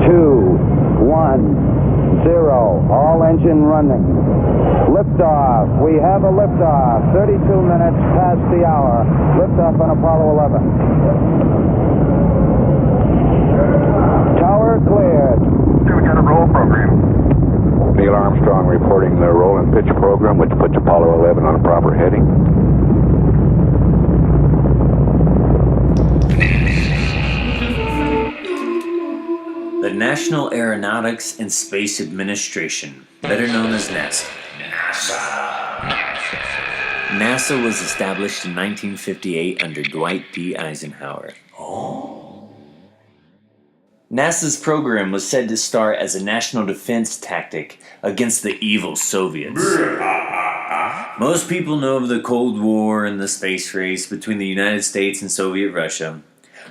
0. All engine running. Liftoff. We have a liftoff. 32 minutes past the hour. Liftoff on Apollo 11. Tower cleared. We got a roll program. Neil Armstrong reporting the roll and pitch program, which puts Apollo 11 on a proper heading. The National Aeronautics and Space Administration, better known as NASA. NASA was established in 1958 under Dwight D. Eisenhower. NASA's program was said to start as a national defense tactic against the evil Soviets. Most people know of the Cold War and the space race between the United States and Soviet Russia,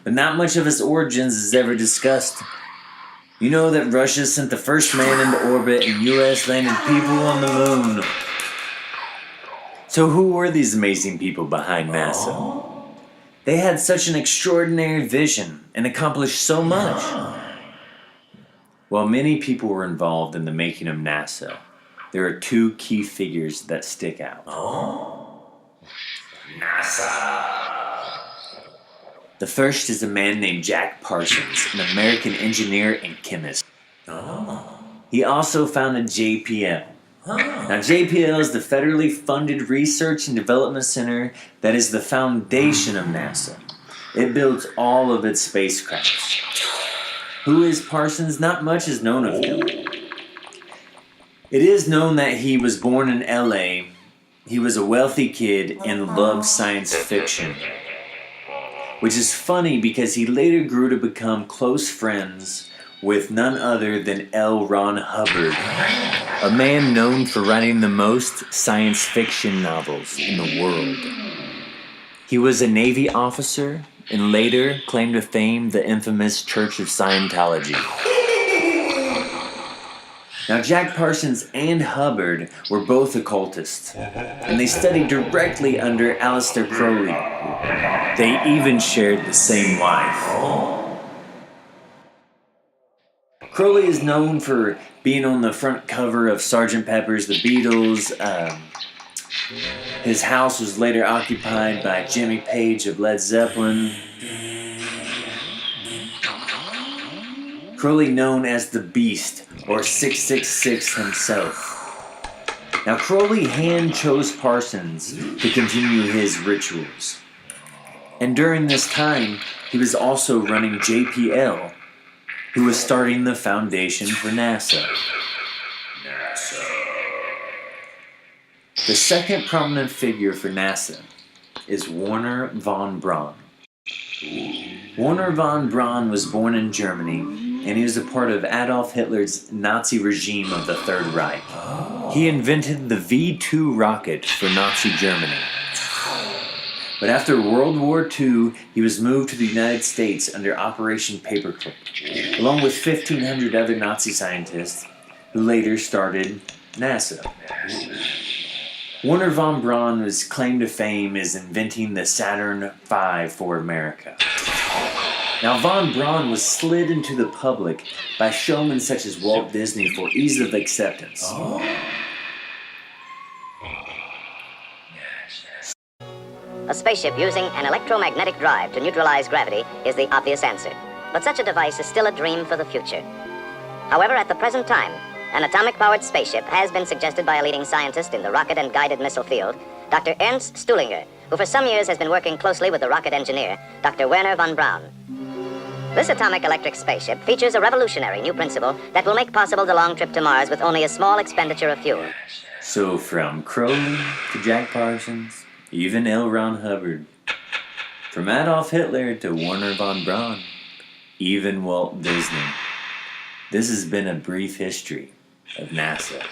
but not much of its origins is ever discussed. You know that Russia sent the first man into orbit and US landed people on the moon. So who were these amazing people behind NASA? They had such an extraordinary vision and accomplished so much. While many people were involved in the making of NASA, there are two key figures that stick out. The first is a man named Jack Parsons, an American engineer and chemist. He also founded JPL. Now, JPL is the federally funded research and development center that is the foundation of NASA. It builds all of its spacecraft. Who is Parsons? Not much is known of him. It is known that he was born in LA. He was a wealthy kid and loved science fiction. Which is funny because he later grew to become close friends with none other than L. Ron Hubbard, a man known for writing the most science fiction novels in the world. He was a Navy officer and later claimed to fame the infamous Church of Scientology. Now, Jack Parsons and Hubbard were both occultists, and they studied directly under Aleister Crowley. They even shared the same wife. Crowley is known for being on the front cover of Sgt. Pepper's The Beatles. His house was later occupied by Jimmy Page of Led Zeppelin. Crowley known as the Beast, or 666 himself. Now, Crowley hand-chose Parsons to continue his rituals. And during this time, he was also running JPL, who was starting the foundation for NASA. The second prominent figure for NASA is Wernher von Braun. Wernher von Braun was born in Germany, and he was a part of Adolf Hitler's Nazi regime of the Third Reich. He invented the V-2 rocket for Nazi Germany. But after World War II, he was moved to the United States under Operation Paperclip, along with 1,500 other Nazi scientists who later started NASA. Wernher von Braun was claimed to fame as inventing the Saturn V for America. Now, von Braun was slid into the public by showmen such as Walt Disney for ease of acceptance. A spaceship using an electromagnetic drive to neutralize gravity is the obvious answer. But such a device is still a dream for the future. However, at the present time, an atomic-powered spaceship has been suggested by a leading scientist in the rocket and guided missile field, Dr. Ernst Stuhlinger, who for some years has been working closely with the rocket engineer, Dr. Wernher von Braun. This atomic electric spaceship features a revolutionary new principle that will make possible the long trip to Mars with only a small expenditure of fuel. So from Crowley to Jack Parsons, even L. Ron Hubbard, from Adolf Hitler to Wernher von Braun, even Walt Disney. This has been a brief history of NASA.